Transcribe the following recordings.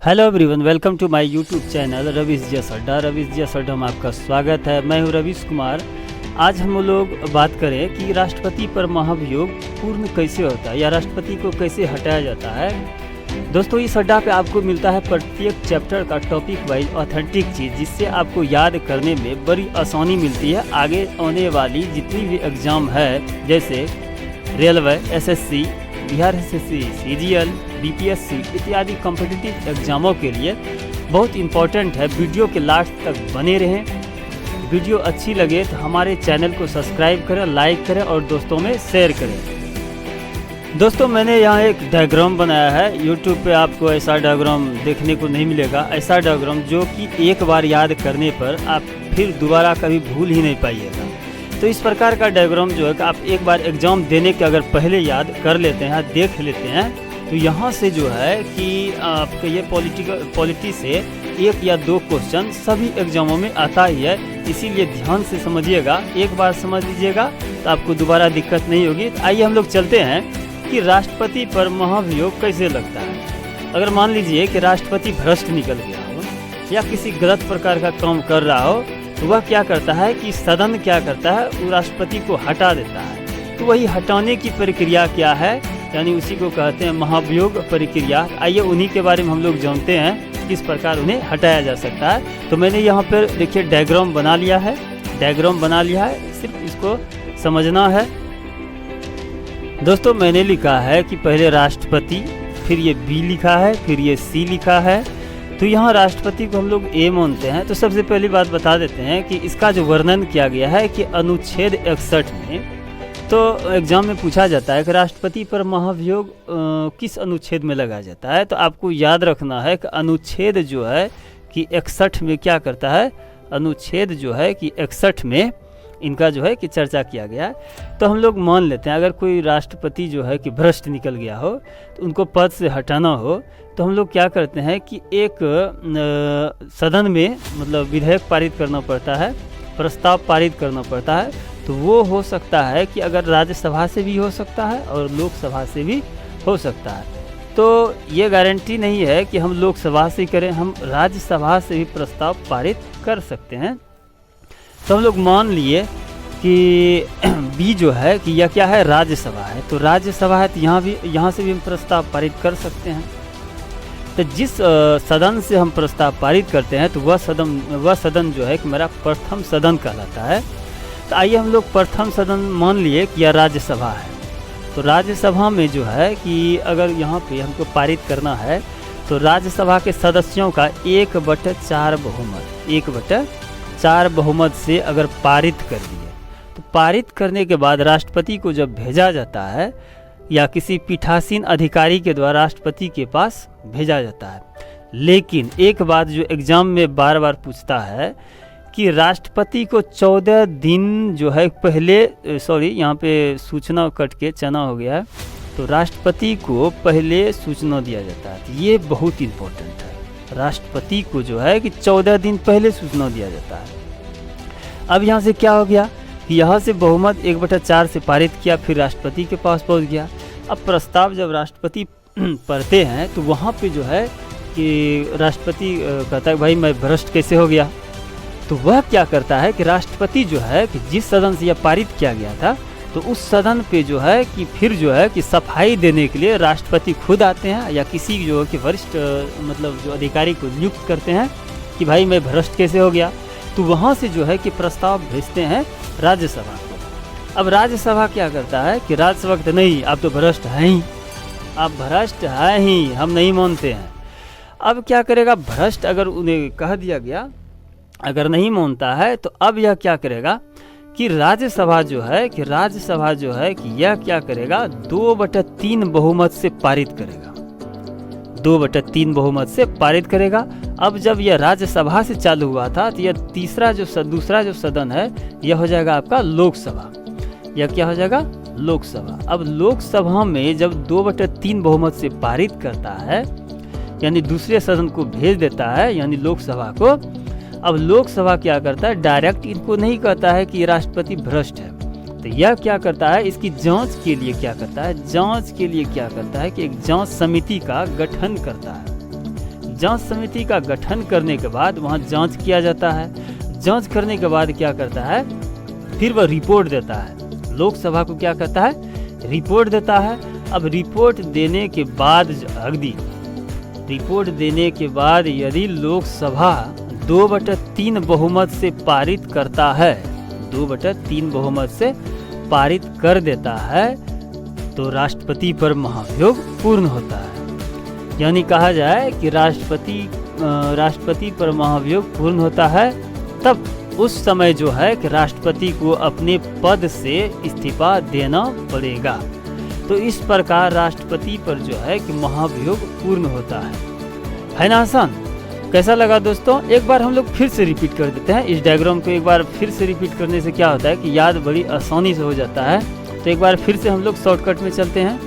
Hello everyone, welcome to my YouTube channel Ravish जस अड्डा। रवीश जस अड्डा में आपका स्वागत है। मैं हूं रवीश कुमार। आज हम लोग बात करें कि राष्ट्रपति पर महाभियोग पूर्ण कैसे होता है या राष्ट्रपति को कैसे हटाया जाता है। दोस्तों, इस अड्डा पे आपको मिलता है प्रत्येक चैप्टर का टॉपिक वाइज ऑथेंटिक चीज़, जिससे आपको याद करने में बड़ी आसानी मिलती है। आगे आने वाली जितनी भी एग्ज़ाम है, जैसे railway, SSC, Bihar SSC, CGL, BPSC इत्यादि कॉम्पिटिटिव एग्जामों के लिए बहुत इम्पोर्टेंट है। वीडियो के लास्ट तक बने रहें। वीडियो अच्छी लगे तो हमारे चैनल को सब्सक्राइब करें, लाइक करें और दोस्तों में शेयर करें। दोस्तों, मैंने यहाँ एक डायग्राम बनाया है। यूट्यूब पे आपको ऐसा डायग्राम देखने को नहीं मिलेगा। ऐसा डायग्राम जो कि एक बार याद करने पर आप फिर दोबारा कभी भूल ही नहीं पाइएगा। तो इस प्रकार का डायग्राम जो है कि आप एक बार एग्ज़ाम देने के अगर पहले याद कर लेते हैं, देख लेते हैं, तो यहाँ से जो है कि आपके ये पॉलिटी से एक या दो क्वेश्चन सभी एग्जामों में आता ही है। इसीलिए ध्यान से समझिएगा। एक बार समझ लीजिएगा तो आपको दोबारा दिक्कत नहीं होगी। तो आइए हम लोग चलते हैं कि राष्ट्रपति पर महाभियोग कैसे लगता है। अगर मान लीजिए कि राष्ट्रपति भ्रष्ट निकल गया हो या किसी गलत प्रकार का काम कर रहा हो, तो वह क्या करता है कि सदन क्या करता है, वो राष्ट्रपति को हटा देता है। तो वही हटाने की प्रक्रिया क्या है, यानी उसी को कहते हैं महाभियोग प्रक्रिया। आइए उन्हीं के बारे में हम लोग जानते हैं किस प्रकार उन्हें हटाया जा सकता है। तो मैंने यहाँ पर देखिए डायग्राम बना लिया है। सिर्फ इसको समझना है। दोस्तों, मैंने लिखा है कि पहले राष्ट्रपति, फिर ये बी लिखा है, फिर ये सी लिखा है। तो यहाँ राष्ट्रपति को हम लोग ए मानते हैं। तो सबसे पहली बात बता देते हैं कि इसका जो वर्णन किया गया है कि अनुच्छेद 61 में, तो एग्जाम में पूछा जाता है कि राष्ट्रपति पर महाभियोग किस अनुच्छेद में लगाया जाता है। तो आपको याद रखना है कि अनुच्छेद जो है कि 61 में क्या करता है, अनुच्छेद जो है कि 61 में इनका जो है कि चर्चा किया गया है। तो हम लोग मान लेते हैं अगर कोई राष्ट्रपति जो है कि भ्रष्ट निकल गया हो, तो उनको पद से हटाना हो, तो हम लोग क्या करते हैं कि एक सदन में मतलब विधेयक पारित करना पड़ता है, प्रस्ताव पारित करना पड़ता है। तो वो हो सकता है कि अगर राज्यसभा से भी हो सकता है और लोकसभा से भी हो सकता है। तो ये गारंटी नहीं है कि हम लोकसभा से करें, हम राज्यसभा से भी प्रस्ताव पारित कर सकते हैं। तो हम लोग मान लिए कि बी जो है कि यह क्या है, राज्यसभा है। तो राज्यसभा है तो यहाँ से भी हम प्रस्ताव पारित कर सकते हैं। तो जिस सदन से हम प्रस्ताव पारित करते हैं, तो वह सदन जो है कि मेरा प्रथम सदन कहलाता है। तो आइए हम लोग प्रथम सदन मान लिए कि यह राज्यसभा है। तो राज्यसभा में जो है कि अगर यहाँ पे हमको पारित करना है, तो राज्यसभा के सदस्यों का 1/4 बहुमत, 1/4 बहुमत से अगर पारित कर दिए, तो पारित करने के बाद राष्ट्रपति को जब भेजा जाता है या किसी पीठासीन अधिकारी के द्वारा राष्ट्रपति के पास भेजा जाता है। लेकिन एक बात जो एग्जाम में बार बार पूछता है कि राष्ट्रपति को 14 दिन जो है पहले, यहाँ पे सूचना कट के चना हो गया है, तो राष्ट्रपति को पहले सूचना दिया जाता है। तो ये बहुत इम्पोर्टेंट है। राष्ट्रपति को जो है कि 14 दिन पहले सूचना दिया जाता है। अब यहाँ से क्या हो गया कि यहाँ से बहुमत 1/4 से पारित किया, फिर राष्ट्रपति के पास पहुँच गया। अब प्रस्ताव जब राष्ट्रपति पढ़ते हैं, तो वहाँ पे जो है कि राष्ट्रपति कहता है भाई मैं भ्रष्ट कैसे हो गया। तो वह क्या करता है कि राष्ट्रपति जो है कि जिस सदन से यह पारित किया गया था, तो उस सदन पे जो है कि फिर जो है कि सफाई देने के लिए राष्ट्रपति खुद आते हैं या किसी जो कि वरिष्ठ मतलब जो अधिकारी को नियुक्त करते हैं कि भाई मैं भ्रष्ट कैसे हो गया। तो वहाँ से जो है कि प्रस्ताव भेजते हैं राज्यसभा को। अब राज्यसभा क्या करता है कि राज्यसभा कहते नहीं, आप तो भ्रष्ट हैं ही, आप भ्रष्ट हैं ही, हम नहीं मानते हैं। अब क्या करेगा, भ्रष्ट अगर उन्हें कह दिया गया, अगर नहीं मानता है, तो अब यह क्या करेगा कि राज्यसभा जो है कि यह क्या करेगा, 2/3 बहुमत से पारित करेगा। 2/3 बहुमत से पारित करेगा। अब जब यह राज्यसभा से चालू हुआ था, तो यह दूसरा जो सदन है, यह हो जाएगा आपका लोकसभा। यह क्या हो जाएगा, लोकसभा। अब लोकसभा में जब 2/3 बहुमत से पारित करता है, यानी दूसरे सदन को भेज देता है, यानी लोकसभा को। अब लोकसभा क्या करता है, डायरेक्ट इनको नहीं कहता है कि राष्ट्रपति भ्रष्ट है। तो यह क्या करता है, इसकी जांच के लिए क्या करता है, कि एक जांच समिति का गठन करता है। जांच समिति का गठन करने के बाद वहाँ जांच किया जाता है। जांच करने के बाद क्या करता है, फिर वह रिपोर्ट देता है। लोकसभा को क्या कहता है, रिपोर्ट देता है। अब रिपोर्ट देने के बाद यदि लोकसभा 2/3 बहुमत से पारित करता है, 2/3 बहुमत से पारित कर देता है, तो राष्ट्रपति पर महाभियोग पूर्ण होता है। यानी कहा जाए कि राष्ट्रपति पर महाभियोग पूर्ण होता है, तब उस समय जो है कि राष्ट्रपति को अपने पद से इस्तीफा देना पड़ेगा। तो इस प्रकार राष्ट्रपति पर जो है कि महाभियोग पूर्ण होता है ना आसान। कैसा लगा दोस्तों, एक बार हम लोग फिर से रिपीट कर देते हैं इस डायग्राम को। एक बार फिर से रिपीट करने से क्या होता है कि याद बड़ी आसानी से हो जाता है। तो एक बार फिर से हम लोग शॉर्टकट में चलते हैं।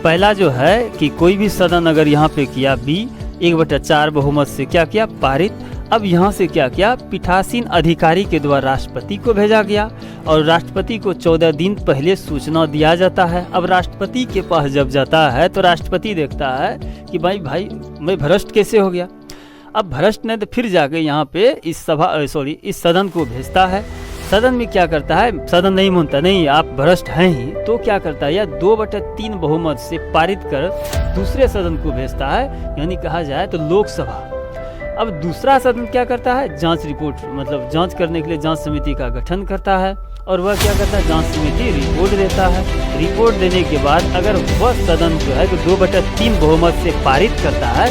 पहला जो है कि कोई भी सदन अगर यहाँ पे किया बी 1/4 बहुमत से क्या किया, पारित। अब यहाँ से क्या किया, पीठासीन अधिकारी के द्वारा राष्ट्रपति को भेजा गया और राष्ट्रपति को 14 दिन पहले सूचना दिया जाता है। अब राष्ट्रपति के पास जब जाता है तो राष्ट्रपति देखता है कि भाई मैं भ्रष्ट कैसे हो गया। अब भ्रष्ट ने तो फिर जाके यहाँ पे इस सदन को भेजता है। सदन में क्या करता है, सदन नहीं मानता, नहीं आप भ्रष्ट हैं ही, तो क्या करता है, या 2/3 बहुमत से पारित कर दूसरे सदन को भेजता है, यानी कहा जाए तो लोकसभा। अब दूसरा सदन क्या करता है, जांच रिपोर्ट मतलब जांच करने के लिए जांच समिति का गठन करता है और वह क्या करता है, जांच समिति रिपोर्ट देता है। रिपोर्ट देने के बाद अगर वह सदन जो है 2/3 बहुमत से पारित करता है,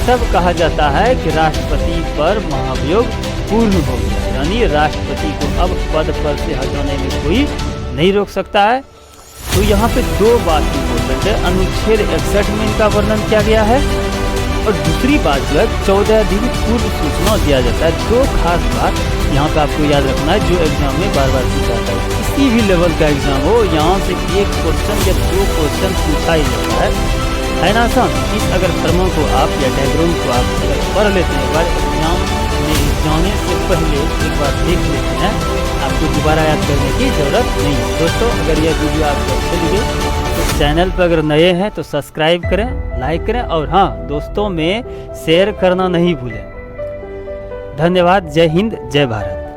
तब कहा जाता है कि राष्ट्रपति पर महाभियोग पूर्ण हो गया, यानी राष्ट्रपति को अब पद पर से हटाने में कोई नहीं रोक सकता है। तो यहाँ पे दो बात इम्पोर्टेंट है, अनुच्छेद 61 में इनका वर्णन किया गया है और दूसरी बात जो है 14 दिन पूर्व सूचना दिया जाता है। दो खास बात यहाँ पे आपको याद रखना है जो एग्जाम में बार बार पूछा जाता है। किसी भी लेवल का एग्जाम हो, यहाँ से एक क्वेश्चन या 2 क्वेश्चन पूछा ही जाता है ना आसान। इस अगर टर्मों को आप या डायग्राम को आप अगर पढ़ लेते हैं, एक बार एग्जाम में जाने से पहले एक बार देख लेते हैं, आपको दोबारा याद करने की ज़रूरत नहीं है। दोस्तों अगर यह वीडियो आपको अच्छी लगे तो चैनल पर अगर नए हैं तो सब्सक्राइब करें, लाइक करें और हाँ, दोस्तों में शेयर करना नहीं भूलें। धन्यवाद। जय हिंद, जय भारत।